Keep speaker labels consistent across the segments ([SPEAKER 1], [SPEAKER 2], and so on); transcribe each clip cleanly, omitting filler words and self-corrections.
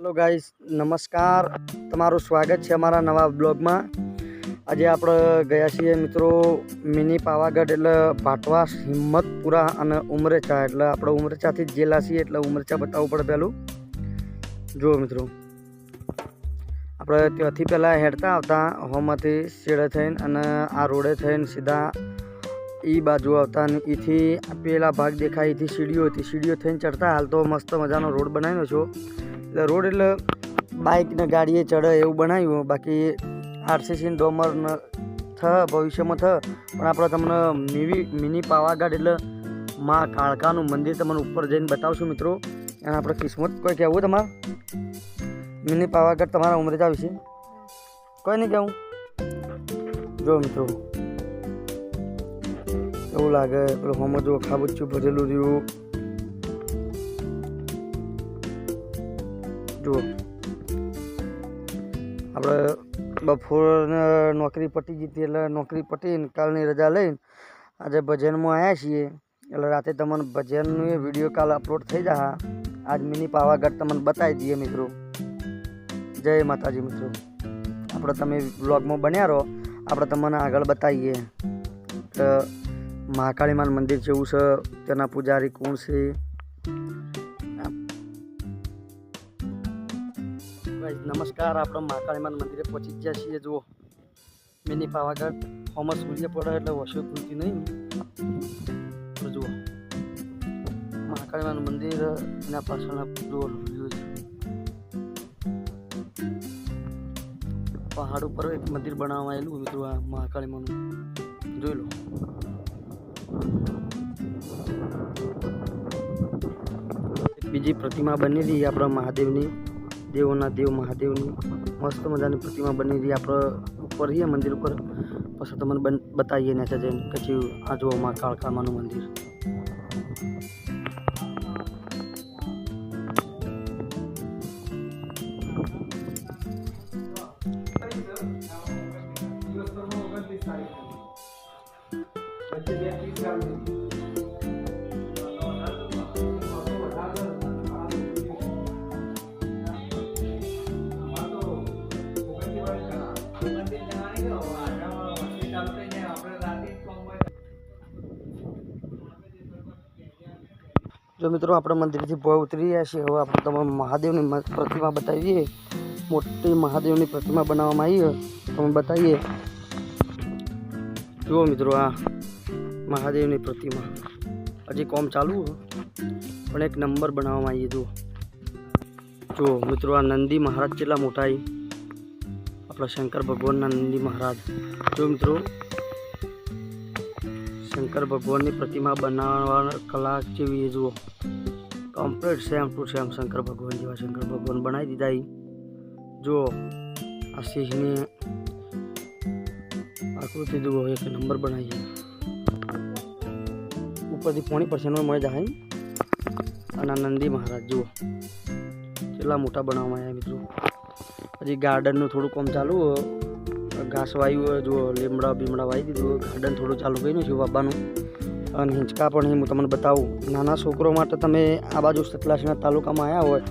[SPEAKER 1] Hello guys, नमस्कार। तमाરું સ્વાગત છે અમારા નવા બ્લોગમાં। આજે આપણે ગયા છીએ મિત્રો મિની પાવાગઢ એટલે ભાટવાસ, હિંમતપુરા અને ઉમરેચા। એટલે આપણે ઉમરેચાથી જ જેલા છીએ એટલે ઉમરેચા બતાવવું પડે પહેલું। જુઓ મિત્રો, આપણે ત્યાંથી પહેલાં હેડતા આવતા હોમાંથી શેડે થઈને અને આ રોડે થઈને સીધા એ બાજુ આવતા અને એથી પેલા ભાગ દેખાય એથી સીડીઓ થઈને ચડતા। હાલ તો મસ્ત મજાનો રોડ બનાવ્યો છો। એટલે રોડ એટલે બાઇક ને ગાડીએ ચડે એવું બનાવ્યું। બાકી આરસીસી ડોમર ભવિષ્યમાં પણ આપણે તમને મિની પાવાગઢ એટલે માં કાળકાનું મંદિર તમને ઉપર જઈને બતાવશું મિત્રો। અને આપણે કિસ્મત કોઈ કહેવું તમારે મિની પાવાગઢ તમારા ઉમરેચા વિશે કોઈ નહીં કહેવું? જો મિત્રો એવું લાગે પેલું હોમાં જો ખાબુચું ભરેલું રહ્યું। જુઓ આપણે બપોર નોકરી પટી ગઈ હતી એટલે નોકરી પટીને કાલની રજા લઈને આજે ભજનમાં આવ્યા છીએ। એટલે રાતે તમને ભજનનો વિડીયો કાલ અપલોડ થઈ જશે। આજ મિની પાવાગઢ તમને બતાવી દઈએ મિત્રો। જય માતાજી મિત્રો, આપણે તમે વ્લોગમાં બન્યા રહો, આપણે તમને આગળ બતાવીએ કે મહાકાળી માનું મંદિર જેવું છે, તેના પૂજારી કોણ છે। નમસ્કાર, આપણે મહાકાળી માનું મંદિરે પહોંચી ગયા છીએ। જુઓ મિની પાવાગઢ, હોમાં સૂર્ય પડે એટલે વસ્યો ખુલતી નહીં। જુઓ મહાકાળી માનું મંદિર, એના પાછળના જુઓ વ્યૂ છે। પહાડ ઉપર એક મંદિર બનાવવામાં આવેલું મિત્રો, આ મહાકાળી માનું જોઈ લો। બીજી પ્રતિમા બનેલી આપણા મહાદેવની, દેવોના દેવ મહાદેવની મસ્ત મજાની પ્રતિમા બનેલી આપણે ઉપર રહીએ મંદિર ઉપર। પછી તમને બતાવીએ ને જઈને પછી આ જુઓ માં કાળકામાનું મંદિર। જો મિત્રો આપણે મંદિરથી ભોય ઉતરી રહ્યા છીએ। હવે આપણે તમને મહાદેવની પ્રતિમા બતાવીએ। મોટી મહાદેવની પ્રતિમા બનાવવામાં આવી તમે બતાવીએ। જુઓ મિત્રો આ મહાદેવની પ્રતિમા હજી કોમ ચાલુ પણ એક નંબર બનાવવામાં આવી। જુઓ મિત્રો આ નંદી મહારાજ કેટલા મોટા આપણા શંકર ભગવાનના નંદી મહારાજ। જો મિત્રો શંકર ભગવાનની પ્રતિમા બનાવવા કલા જેવી જુઓ, complete same to same Shankar ભગવાન જેવા શંકર ભગવાન બનાવી દીધા। જુઓ આ સિંહની આકૃતિ જુઓ, એક નંબર બનાવી। ઉપરથી પોણી પરસેનો મળી જાય। અને નંદી મહારાજ જુઓ કેટલા મોટા બનાવવામાં આવ્યા મિત્રો। હજી ગાર્ડનનું થોડું કામ ચાલુ, ઘાસ વાયું જુઓ, લીમડા બીમડા વાવી દીધું, ગાર્ડન થોડું ચાલુ કર્યું છે વાવવાનું। અને હિંચકા પણ હું તમને બતાવું। નાના છોકરો માટે તમે આ બાજુ સતલાસના તાલુકામાં આવ્યા હોય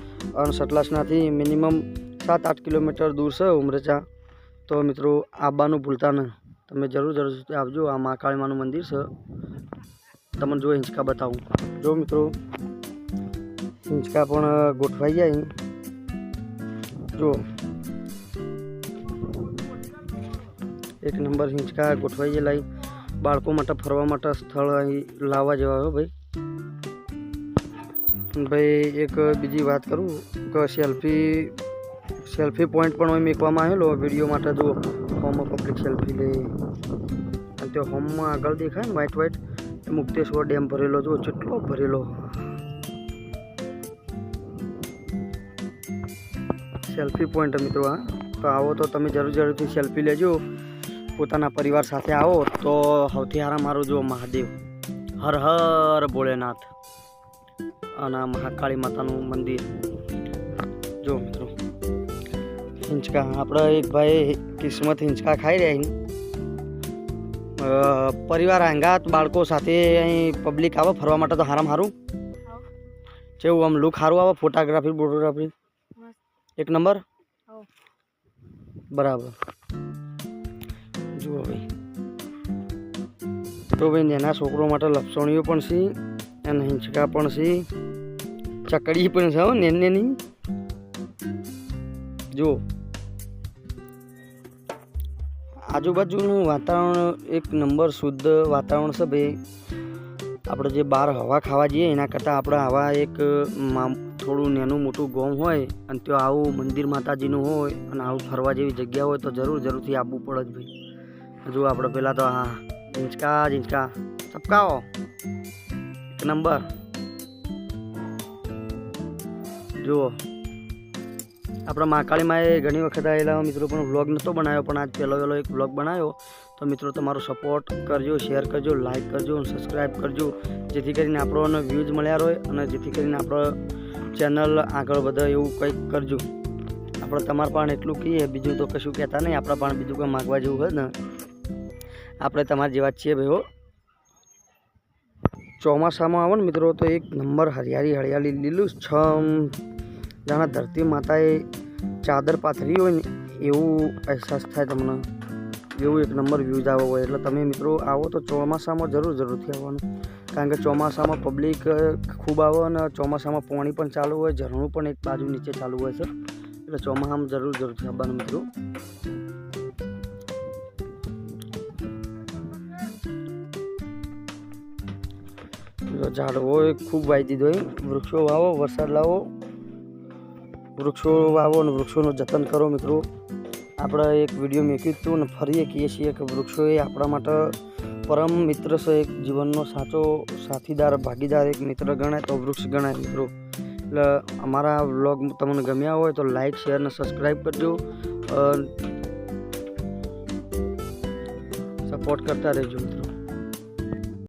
[SPEAKER 1] અને સતલાસનાથી મિનિમમ 7-8 કિલોમીટર દૂર છે ઉમરેચા, તો મિત્રો આવવાનું ભૂલતા નહીં। તમે જરૂર આવજો। આ મહાકાળી માનું મંદિર છે, તમને જો હિંચકા બતાવું। જો મિત્રો હિંચકા પણ ગોઠવાઈ જાય। જો એક નંબર હિંચકા ગોઠવાઈ ગયેલા। બાળકો માટે ફરવા માટે સ્થળ અહીં લાવવા જેવા હો ભાઈ। એક બીજી વાત કરું કે સેલ્ફી પોઈન્ટ પણ અહીં મૂકવામાં આવેલો વિડીયો માટે। જુઓ હોમમાં પબ્લિક સેલ્ફી લે અને તે હોમમાં આગળ દેખાય ને વ્હાઈટ એ મુક્તેશ્વર ડેમ ભરેલો। જુઓ કેટલો ભરેલો સેલ્ફી પોઈન્ટ મિત્રો। હા તો આવો તો તમે જરૂરથી સેલ્ફી લેજો પોતાના પરિવાર સાથે આવો તો। સૌથી સારા મારું જો મહાદેવ, હર હર ભોળેનાથ અને મહાકાળી માતાનું મંદિર। જો મિત્રો હિંચકા આપણે એક ભાઈ કિસ્મત હિંચકા ખાઈ રહ્યા। પરિવાર આંગાત બાળકો સાથે અહીં પબ્લિક આવે ફરવા માટે તો હારામાં સારું। કેવું આમ લુક સારું આવે, ફોટોગ્રાફી 1 નંબર
[SPEAKER 2] હો.
[SPEAKER 1] બરાબર. જુઓ ભાઈ, તો ભાઈ નાના છોકરો માટે લપસણીઓ પણ છે અને હિંચકા પણ છે, ચકડી પણ છે હો નેની. જુઓ આજુબાજુનું વાતાવરણ 1 નંબર શુદ્ધ વાતાવરણ છે ભાઈ. આપણે જે બહાર હવા ખાવા જઈએ એના કરતાં આપણે આવા એક થોડું નાનું મોટું ગામ હોય અને ત્યાં આવું મંદિર માતાજીનું હોય અને આવું ફરવા જેવી જગ્યા હોય તો જરૂરથી આવવું પડે જ ભાઈ. જો આપણે પહેલાં તો હા ઝીંચકા ચપકાવો 1 નંબર. જુઓ આપણે મહાકાળીમાં એ ઘણી વખત આવેલા મિત્રો, પણ વ્લોગ નહોતો બનાવ્યો, પણ આજ પહેલો એક વ્લોગ બનાવ્યો. તો મિત્રો તમારો સપોર્ટ કરજો, શેર કરજો, લાઈક કરજો અને સબસ્ક્રાઈબ કરજો, જેથી કરીને આપણને વ્યૂઝ મળ્યા રહે અને જેથી કરીને આપણો ચેનલ આગળ વધે એવું કંઈક કરજો. આપણે તમારા પણ એટલું કહીએ, બીજું તો કશું કહેતા નહીં. આપણા પણ બીજું કંઈ માગવા જેવું હોય ને, આપણે તમારા જેવા જ છીએ ભાઈ હો. ચોમાસામાં આવો ને મિત્રો તો 1 નંબર હરિયાળી લીલું છમ, જાણે ધરતી માતાએ ચાદર પાથરી હોય ને એવું અહેસાસ થાય તમને. એવું 1 નંબર વ્યૂઝ આવો હોય. એટલે તમે મિત્રો આવો તો ચોમાસામાં જરૂરથી આવવાનું, કારણ કે ચોમાસામાં પબ્લિક ખૂબ આવે અને ચોમાસામાં પાણી પણ ચાલુ હોય, ઝરણું પણ એક બાજુ નીચે ચાલુ હોય છે. એટલે ચોમાસામાં જરૂરથી આવવાનું મિત્રો. ઝાડવો ખૂબ વાવી દીધો હોય. વૃક્ષો વાવો, વરસાદ લાવો, વૃક્ષો વાવો અને વૃક્ષોનું જતન કરો મિત્રો. આપણે એક વિડીયો મૂક્યું હતું અને ફરી કહીએ છીએ કે વૃક્ષો એ આપણા માટે પરમ મિત્ર છે, એક જીવનનો સાચો સાથીદાર, ભાગીદાર, એક મિત્ર ગણાય તો વૃક્ષ ગણાય મિત્રો. એટલે અમારા વ્લોગ તમને ગમ્યા હોય તો લાઈક, શેર અને સબસ્ક્રાઈબ કરજો, સપોર્ટ કરતા રહેજો.